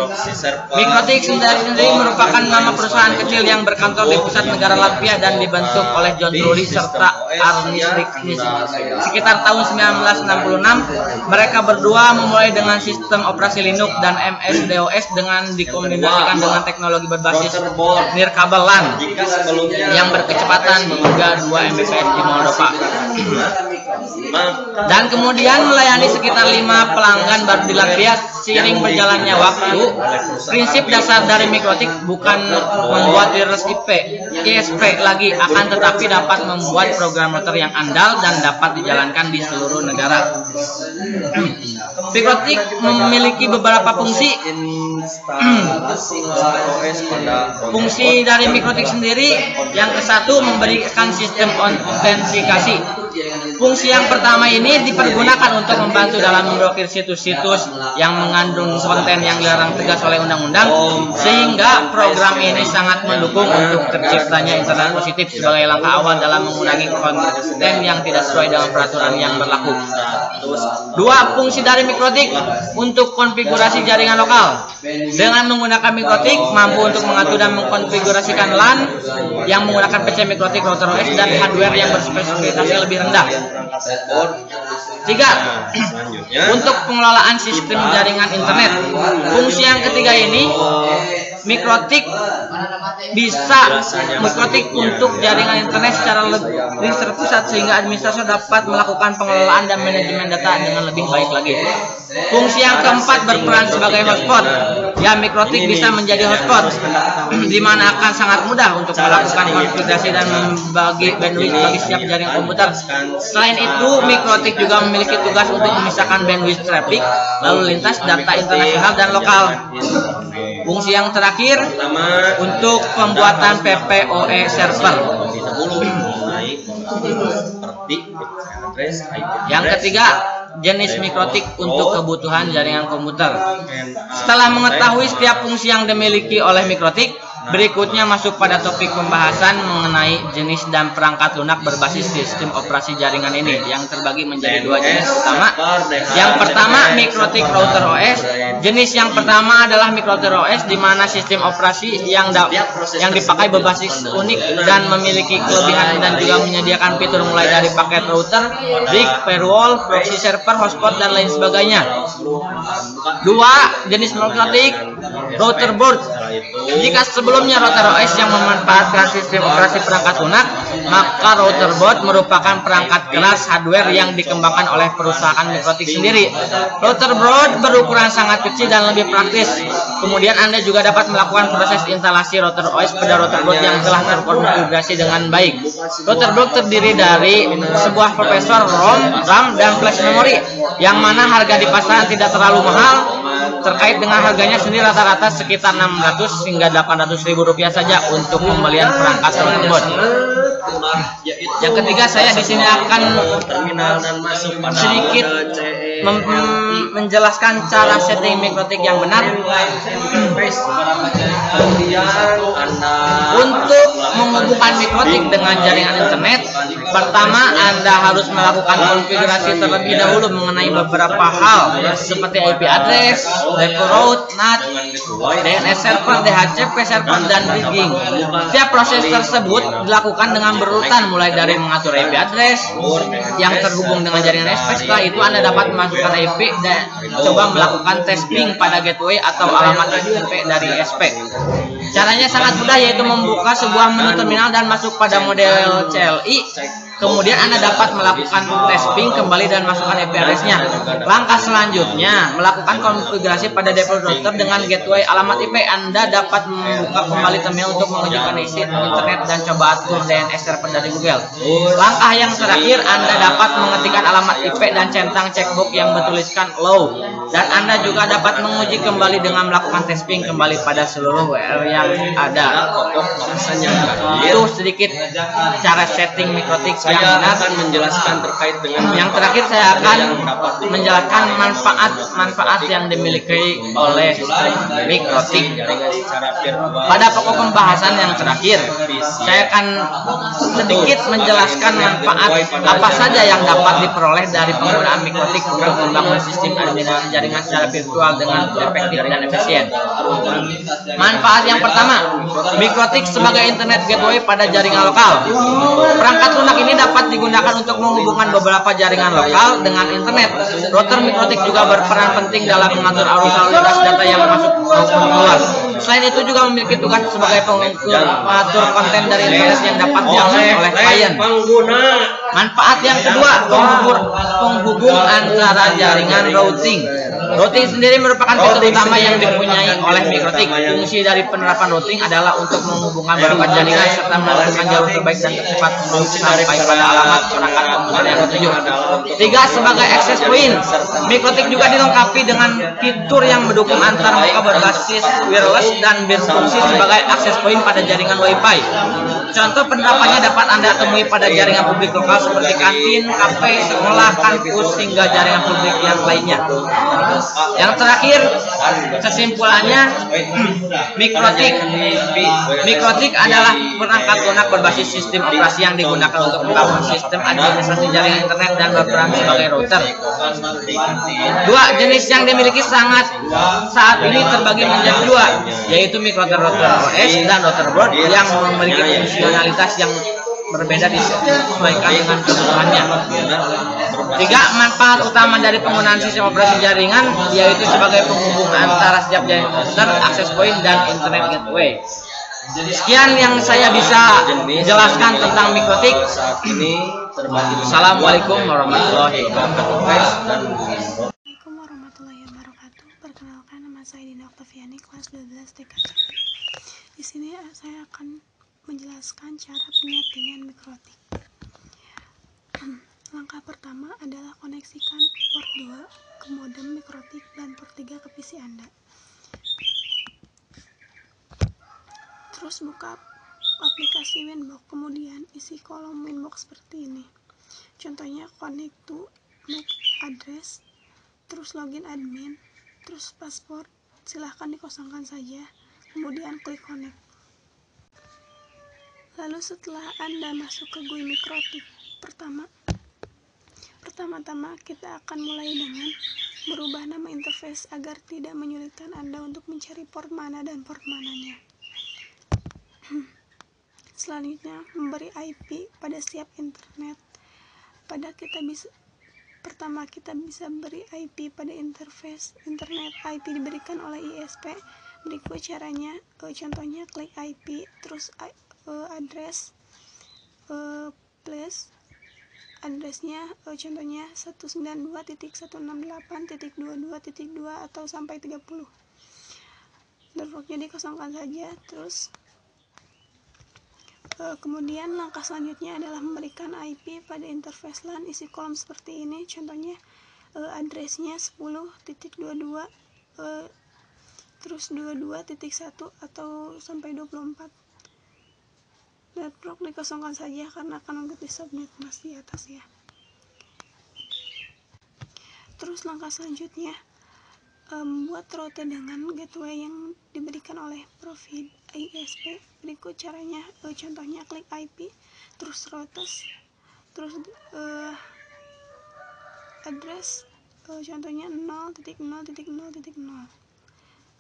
Mikrotik sendiri merupakan nama perusahaan kecil yang berkantor di pusat negara Latvia dan dibentuk oleh John Drury serta Arnis Riknis. Sekitar tahun 1966, mereka berdua memulai dengan sistem operasi Linux dan MS-DOS dengan dikombinasikan dengan teknologi berbasis nirkabel LAN yang berkecepatan hingga 2 Mbps di Moldova. Dan kemudian melayani sekitar 5 pelanggan baru di Latvia. Seiring berjalannya waktu, prinsip dasar dari mikrotik bukan membuat wireless ISP lagi, akan tetapi dapat membuat program router yang andal dan dapat dijalankan di seluruh negara. Mikrotik memiliki beberapa fungsi. Fungsi dari mikrotik sendiri, yang kesatu memberikan sistem autentikasi. Fungsi yang pertama ini dipergunakan untuk membantu dalam memblokir situs-situs yang mengandung konten yang dilarang tegas oleh undang-undang, sehingga program ini sangat mendukung untuk terciptanya internet positif sebagai langkah awal dalam mengurangi konten yang tidak sesuai dengan peraturan yang berlaku. Dua fungsi dari mikrotik untuk konfigurasi jaringan lokal. Dengan menggunakan mikrotik, mampu untuk mengatur dan mengkonfigurasikan LAN yang menggunakan PC mikrotik, router OS, dan hardware yang berspesifikasi lebih rendah. 3. Untuk pengelolaan sistem jaringan internet. Fungsi yang ketiga ini, mikrotik untuk jaringan internet secara lebih terpusat sehingga administrator dapat melakukan pengelolaan dan manajemen data dengan lebih baik lagi. Fungsi yang keempat berperan sebagai hotspot. Ya, mikrotik bisa menjadi hotspot, di mana akan sangat mudah untuk melakukan konfigurasi dan membagi bandwidth bagi setiap jaringan komputer. Selain itu, mikrotik juga memiliki tugas untuk memisahkan bandwidth traffic, lalu lintas data internasional dan lokal. Fungsi yang terakhir untuk pembuatan PPOE server. Yang ketiga, jenis mikrotik untuk kebutuhan jaringan komputer. Setelah mengetahui setiap fungsi yang dimiliki oleh mikrotik, Berikutnya masuk pada topik pembahasan mengenai jenis dan perangkat lunak berbasis sistem operasi jaringan ini yang terbagi menjadi dua jenis utama. Yang pertama Mikrotik Router OS. Jenis yang pertama adalah Mikrotik OS di mana sistem operasi yang dipakai berbasis unik dan memiliki kelebihan dan juga menyediakan fitur mulai dari paket router, brick, firewall, proxy server, hotspot dan lain sebagainya. Dua jenis Mikrotik Router Board. Jika sebelumnya router OS yang memanfaatkan sistem operasi perangkat lunak, maka router board merupakan perangkat keras hardware yang dikembangkan oleh perusahaan Mikrotik sendiri. Router board berukuran sangat kecil dan lebih praktis. Kemudian Anda juga dapat melakukan proses instalasi router OS pada router board yang telah terkonfigurasi dengan baik. Router board terdiri dari sebuah prosesor ROM, RAM, dan flash memory, yang mana harga di pasaran tidak terlalu mahal. Terkait dengan harganya sendiri rata-rata sekitar 600 hingga 800 ribu rupiah saja untuk pembelian perangkat router board. Yang ketiga, saya di sini akan sedikit menjelaskan cara setting Mikrotik yang benar. Untuk menghubungkan Mikrotik dengan jaringan internet, pertama Anda harus melakukan konfigurasi terlebih dahulu mengenai beberapa hal seperti IP address, default route, NAT, DNS server, DHCP server, dan rigging. Setiap proses tersebut dilakukan dengan berurutan mulai dari mengatur IP address yang terhubung dengan jaringan SP. Setelah itu Anda dapat memasukkan IP dan coba melakukan tes ping pada gateway atau alamat IP dari SP. Caranya sangat mudah, yaitu membuka sebuah menu terminal dan masuk pada model CLI. Kemudian Anda dapat melakukan tes ping kembali dan masukkan IP address-nya. Langkah selanjutnya, melakukan konfigurasi pada default router dengan gateway alamat IP. Anda dapat membuka kembali terminal untuk menunjukkan isi internet dan coba atur DNS server dari Google. Langkah yang terakhir, Anda dapat mengetikkan alamat IP dan centang checkbox yang bertuliskan low. Dan Anda juga dapat menguji kembali dengan melakukan tes ping kembali pada seluruh WR yang ada. Itu sedikit cara setting Mikrotik yang benar. Menjelaskan terkait dengan yang terakhir, saya akan menjelaskan manfaat yang dimiliki oleh Mikrotik. Pada pokok pembahasan yang terakhir, saya akan sedikit menjelaskan manfaat apa saja yang dapat diperoleh dari penggunaan Mikrotik untuk membangun sistem administrasi jaringan secara virtual dengan efektif dan efisien. Manfaat yang pertama, Mikrotik sebagai internet gateway pada jaringan lokal. Perangkat lunak ini dapat digunakan untuk menghubungkan beberapa jaringan lokal dengan internet. Router Mikrotik juga berperan penting dalam mengatur arus lalu lintas data yang masuk maupun keluar. Selain itu juga memiliki tugas sebagai pengatur konten dari internet yang dapat diakses oleh klien. Manfaat yang kedua, penghubung antara jaringan routing. Routing sendiri merupakan fitur utama yang dipunyai oleh Mikrotik. Fungsi dari penerapan routing adalah untuk menghubungkan beberapa jaringan serta menentukan jalur terbaik dan tercepat untuk sampai pada alamat perangkat komputer yang dituju. Tiga, sebagai access point. Mikrotik juga dilengkapi dengan fitur yang mendukung antar muka berbasis wireless dan berfungsi sebagai access point pada jaringan Wi-Fi. Contoh penerapannya dapat Anda temui pada jaringan publik lokal seperti kantin, kafe, sekolah, kampus, hingga jaringan publik yang lainnya. Yang terakhir, kesimpulannya, Mikrotik adalah perangkat lunak berbasis sistem operasi yang digunakan untuk membangun sistem administrasi jaringan internet dan berperan sebagai router. Dua jenis yang dimiliki saat ini terbagi menjadi dua, yaitu Mikrotik Router OS dan Router Board yang memiliki fungsionalitas yang berbeda disesuaikan dengan kebutuhannya. Tiga, manfaat utama dari penggunaan sistem operasi jaringan yaitu sebagai penghubung antara setiap jaringan komputer, access point, dan internet gateway. Sekian yang saya bisa jelaskan tentang Mikrotik. Assalamualaikum warahmatullahi wabarakatuh. Assalamualaikum warahmatullahi wabarakatuh. Perkenalkan, nama saya Dinda Oktaviani, kelas 12 TKJ. Di sini saya akan menjelaskan cara penyetingan Mikrotik. Langkah pertama adalah koneksikan port 2 ke modem Mikrotik dan port 3 ke PC Anda. Terus buka aplikasi Winbox, kemudian isi kolom Winbox seperti ini. Contohnya connect to MAC address, terus login admin, terus password silahkan dikosongkan saja, kemudian klik connect. Lalu setelah Anda masuk ke GUI mikrotik pertama-tama kita akan mulai dengan merubah nama interface agar tidak menyulitkan Anda untuk mencari port mana dan port mananya. Selanjutnya, memberi IP pada setiap internet. Kita bisa beri IP pada interface internet. IP diberikan oleh ISP. Berikut caranya. Contohnya klik IP, terus address plus addressnya, contohnya 192.168.22.2 atau sampai 30. Networknya dikosongkan saja. Terus kemudian langkah selanjutnya adalah memberikan IP pada interface LAN. Isi kolom seperti ini, contohnya addressnya 10.22 terus 22.1 atau sampai 24. Network dikosongkan saja karena akan mengikuti subnet masih di atas ya. Terus langkah selanjutnya, membuat router dengan gateway yang diberikan oleh provider ISP. Berikut caranya. Contohnya klik IP, terus routers, terus address, contohnya 0.0.0.0.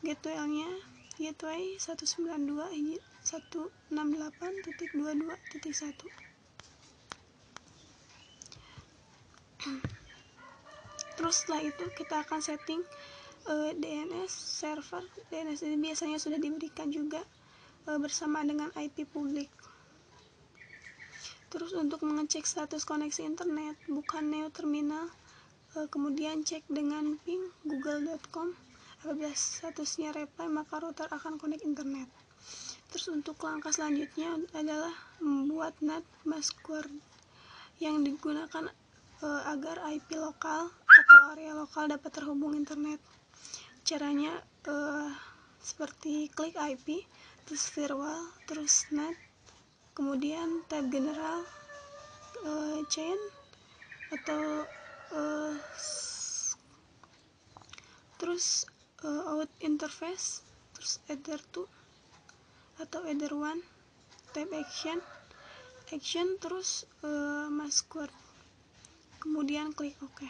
Gateway-nya gateway 192.168.22.1. Terus setelah itu kita akan setting DNS server. DNS ini biasanya sudah diberikan juga bersama dengan IP publik. Terus untuk mengecek status koneksi internet, buka Neo Terminal, kemudian cek dengan ping google.com. Apabila statusnya reply, maka router akan connect internet. Terus untuk langkah selanjutnya adalah membuat NAT password yang digunakan agar IP lokal atau area lokal dapat terhubung internet. Caranya seperti klik IP, terus firewall, terus NAT, kemudian tab general, chain atau terus out interface, terus ether 2 atau ether 1, tab action, terus password, kemudian klik OK.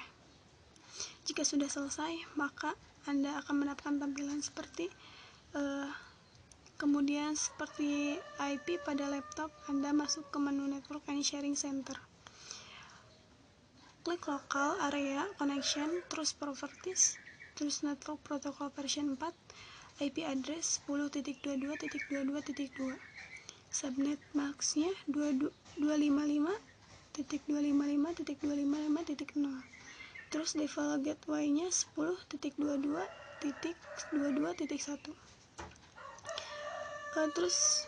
Jika sudah selesai, maka Anda akan mendapatkan tampilan seperti kemudian seperti IP pada laptop. Anda masuk ke menu Network and Sharing Center, klik local area connection, terus properties, terus network protocol version 4, IP address 10.22.22.2, subnet maxnya 255.255.255.0, terus default gateway-nya 10.22.22.1. Terus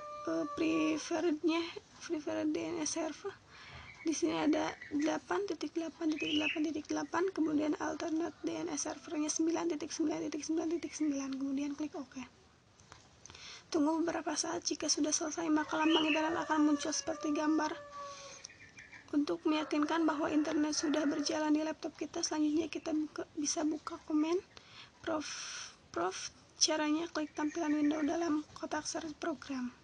preferred DNS server. Di sini ada 8.8.8.8, kemudian alternate DNS servernya 9.9.9.9, kemudian klik OK. Tunggu beberapa saat. Jika sudah selesai, maka lambang internet akan muncul seperti gambar. Untuk meyakinkan bahwa internet sudah berjalan di laptop kita, selanjutnya kita bisa buka komen prof. Caranya klik tampilan window dalam kotak search program.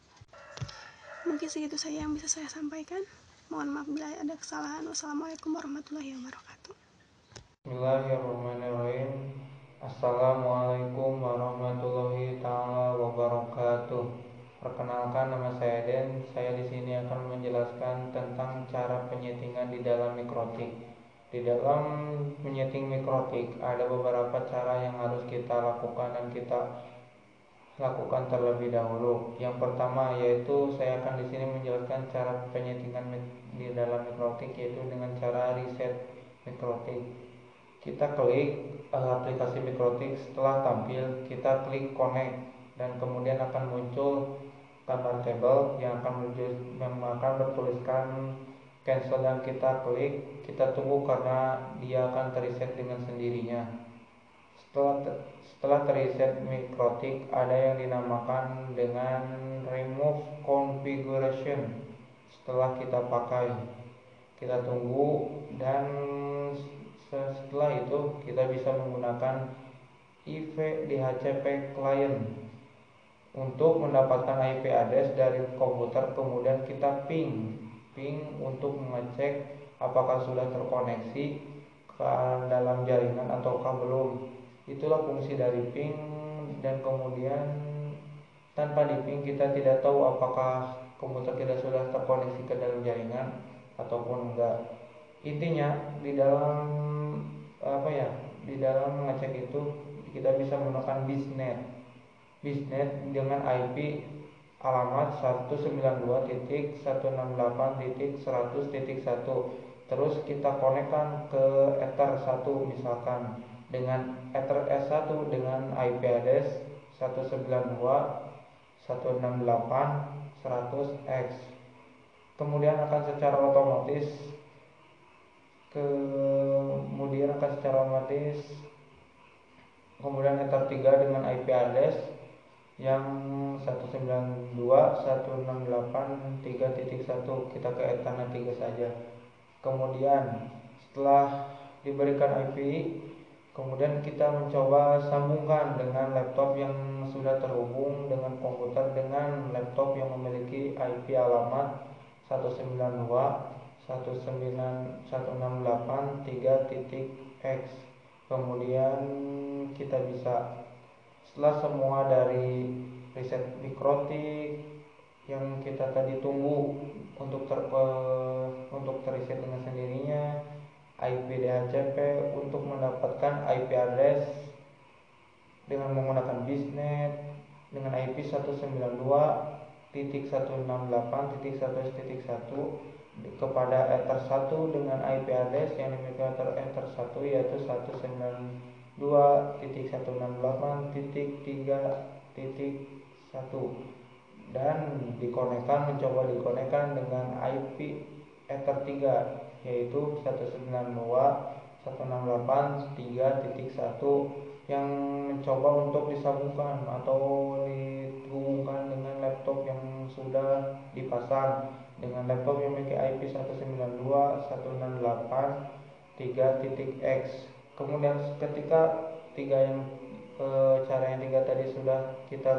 Mungkin segitu saja yang bisa saya sampaikan. Mohon maaf bila ada kesalahan. Wassalamualaikum warahmatullahi wabarakatuh. Bismillahirrahmanirrahim. Assalamualaikum warahmatullahi taala wabarakatuh. Perkenalkan, nama saya Den. Saya di sini akan menjelaskan tentang cara penyetingan di dalam mikrotik. Di dalam menyeting mikrotik ada beberapa cara yang harus kita lakukan dan kita lakukan terlebih dahulu. Yang pertama yaitu saya akan di sini menjelaskan cara penyetingan di dalam mikrotik, yaitu dengan cara reset mikrotik. Kita klik aplikasi mikrotik, setelah tampil kita klik connect dan kemudian akan muncul gambar tabel yang akan bertuliskan cancel dan kita klik. Kita tunggu karena dia akan terreset dengan sendirinya. Setelah terreset mikrotik, ada yang dinamakan dengan remove configuration. Setelah kita pakai, kita tunggu, dan setelah itu kita bisa menggunakan IVDHCP client. untuk mendapatkan IP address dari komputer, kemudian kita ping untuk mengecek apakah sudah terkoneksi ke dalam jaringan ataukah belum. Itulah fungsi dari ping. Dan kemudian tanpa di ping kita tidak tahu apakah komputer kita sudah terkoneksi ke dalam jaringan ataupun enggak. Intinya di dalam di dalam mengecek itu kita bisa menggunakan bisnet dengan IP alamat 192.168.100.1. terus kita konekkan ke Ether 1 misalkan dengan Ether S1 dengan IP address 192.168.100x. kemudian akan secara otomatis kemudian Ether 3 dengan IP address yang 192.168.3.1 kita ke Ethernet 3 saja. Kemudian setelah diberikan IP, kemudian kita mencoba sambungkan dengan laptop yang sudah terhubung dengan komputer dengan laptop yang memiliki IP alamat 192.168.3.x. kemudian kita bisa, setelah semua dari riset mikrotik yang kita tadi tunggu untuk teriset dengan sendirinya, IP DHCP untuk mendapatkan IP address dengan menggunakan bisnet dengan IP 192.168.100.1 kepada Ether 1 dengan IP address yang dimiliki Ether 1 yaitu 192.168.3.1 dan mencoba dikonekkan dengan IP Ether 3 yaitu 192.168.3.1 yang mencoba untuk disambungkan atau dihubungkan dengan laptop yang sudah dipasang dengan laptop yang memiliki IP 192.168.3.x. kemudian ketika cara yang tiga tadi sudah kita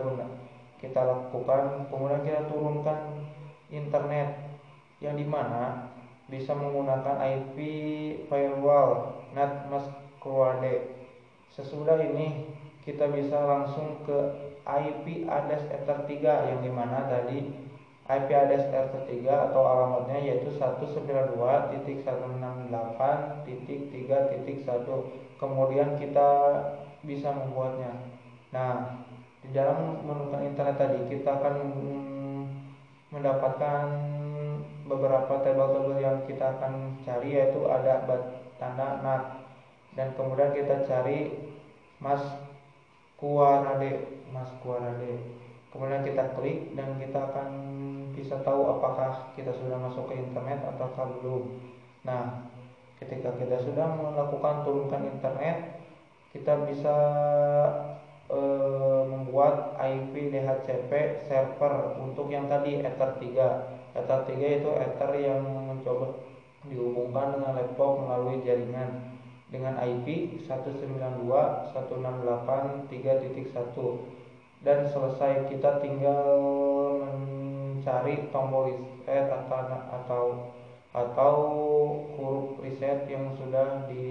lakukan, kemudian kita turunkan internet yang dimana bisa menggunakan IP firewall NetMask-QAD. Sesudah ini kita bisa langsung ke IP address Ether 3 yang dimana tadi IP address Ether 3 atau alamatnya yaitu 192.168.3.1. kemudian kita bisa membuatnya. Nah, di dalam menggunakan internet tadi kita akan mendapatkan beberapa tabel-tabel yang kita akan cari, yaitu ada tanda NAT dan kemudian kita cari Masquerade. Kemudian kita klik dan kita akan bisa tahu apakah kita sudah masuk ke internet ataukah belum. Nah, ketika kita sudah melakukan turunkan internet, kita bisa membuat IP DHCP server untuk yang tadi Ether 3. Ether 3 itu Ether yang mencoba dihubungkan dengan laptop melalui jaringan dengan IP 192.168.3.1 dan selesai kita tinggal mencari tombol reset atau huruf reset yang sudah di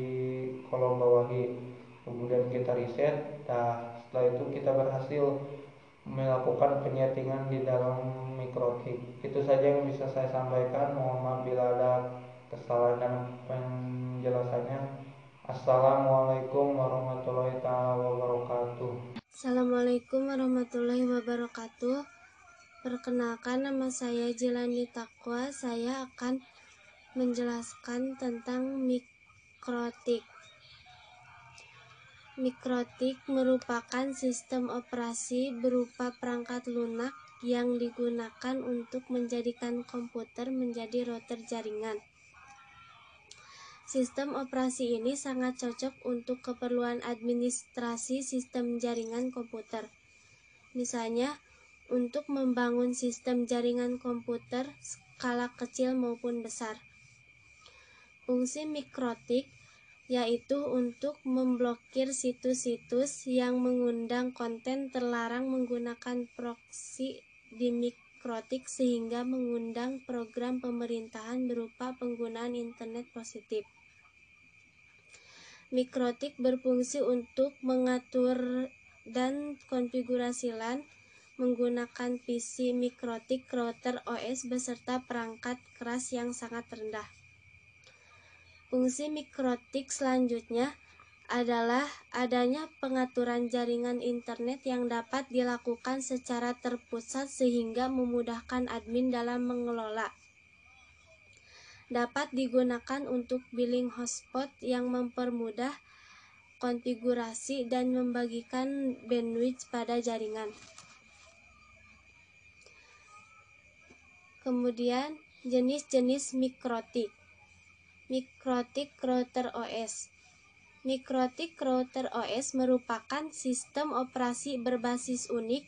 kolom bawahi, kemudian kita reset. Nah, setelah itu kita berhasil melakukan penyetingan di dalam mikrotik. Itu saja yang bisa saya sampaikan. Mohon maaf bila ada kesalahan dan penjelasannya. Assalamualaikum warahmatullahi wabarakatuh. Assalamualaikum warahmatullahi wabarakatuh. Perkenalkan, nama saya Jilani Taqwa. Saya akan menjelaskan tentang mikrotik. Mikrotik merupakan sistem operasi berupa perangkat lunak yang digunakan untuk menjadikan komputer menjadi router jaringan. Sistem operasi ini sangat cocok untuk keperluan administrasi sistem jaringan komputer. Misalnya, untuk membangun sistem jaringan komputer skala kecil maupun besar. Fungsi mikrotik yaitu untuk memblokir situs-situs yang mengundang konten terlarang menggunakan proksi di mikrotik sehingga mengundang program pemerintahan berupa penggunaan internet positif. Mikrotik berfungsi untuk mengatur dan konfigurasi LAN menggunakan PC mikrotik router OS beserta perangkat keras yang sangat rendah. Fungsi mikrotik selanjutnya adalah adanya pengaturan jaringan internet yang dapat dilakukan secara terpusat sehingga memudahkan admin dalam mengelola. Dapat digunakan untuk billing hotspot yang mempermudah konfigurasi dan membagikan bandwidth pada jaringan. Kemudian, jenis-jenis mikrotik. Mikrotik router OS. Mikrotik router OS merupakan sistem operasi berbasis unik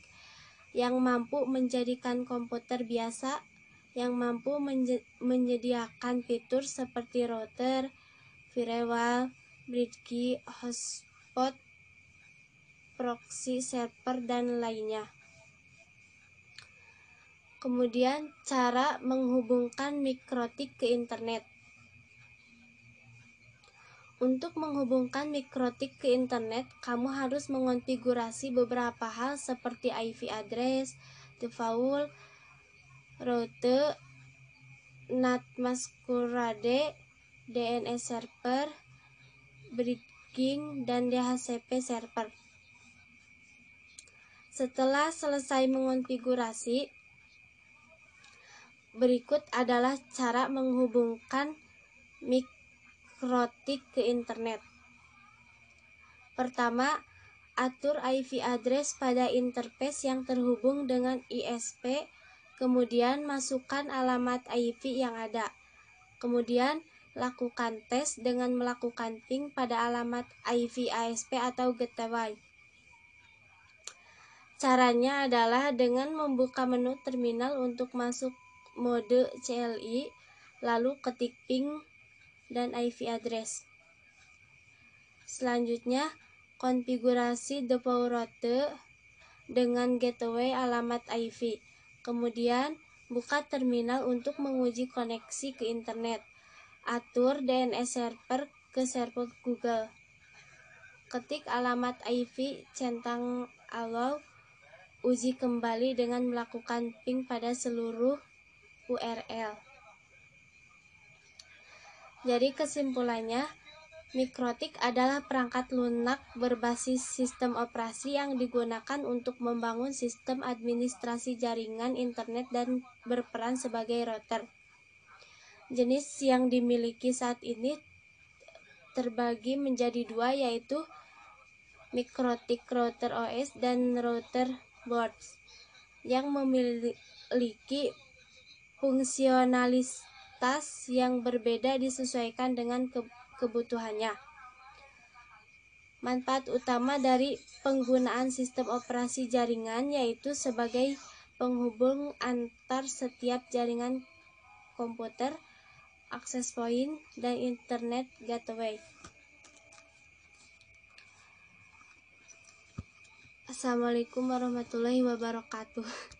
yang mampu menjadikan komputer biasa yang mampu menyediakan fitur seperti router, firewall, bridge, hotspot, proxy server, dan lainnya. Kemudian, cara menghubungkan mikrotik ke internet. Untuk menghubungkan mikrotik ke internet, kamu harus mengonfigurasi beberapa hal seperti IP address, default, route, NAT masquerade, DNS server, bridging, dan DHCP server. Setelah selesai mengonfigurasi, berikut adalah cara menghubungkan mikrotik ke internet. Pertama, atur IP address pada interface yang terhubung dengan ISP, kemudian masukkan alamat IP yang ada. Kemudian, lakukan tes dengan melakukan ping pada alamat IP ISP atau gateway. Caranya adalah dengan membuka menu terminal untuk masuk mode CLI, lalu ketik ping dan IP address. Selanjutnya, konfigurasi default route dengan gateway alamat IP. Kemudian, buka terminal untuk menguji koneksi ke internet. Atur DNS server ke server Google. Ketik alamat IP, centang allow, uji kembali dengan melakukan ping pada seluruh URL. Jadi kesimpulannya, mikrotik adalah perangkat lunak berbasis sistem operasi yang digunakan untuk membangun sistem administrasi jaringan internet dan berperan sebagai router. Jenis yang dimiliki saat ini terbagi menjadi dua, yaitu mikrotik router OS dan router boards yang memiliki fungsionalitas yang berbeda disesuaikan dengan kebutuhannya. Manfaat utama dari penggunaan sistem operasi jaringan yaitu sebagai penghubung antar setiap jaringan komputer, access point, dan internet gateway. Assalamualaikum warahmatullahi wabarakatuh.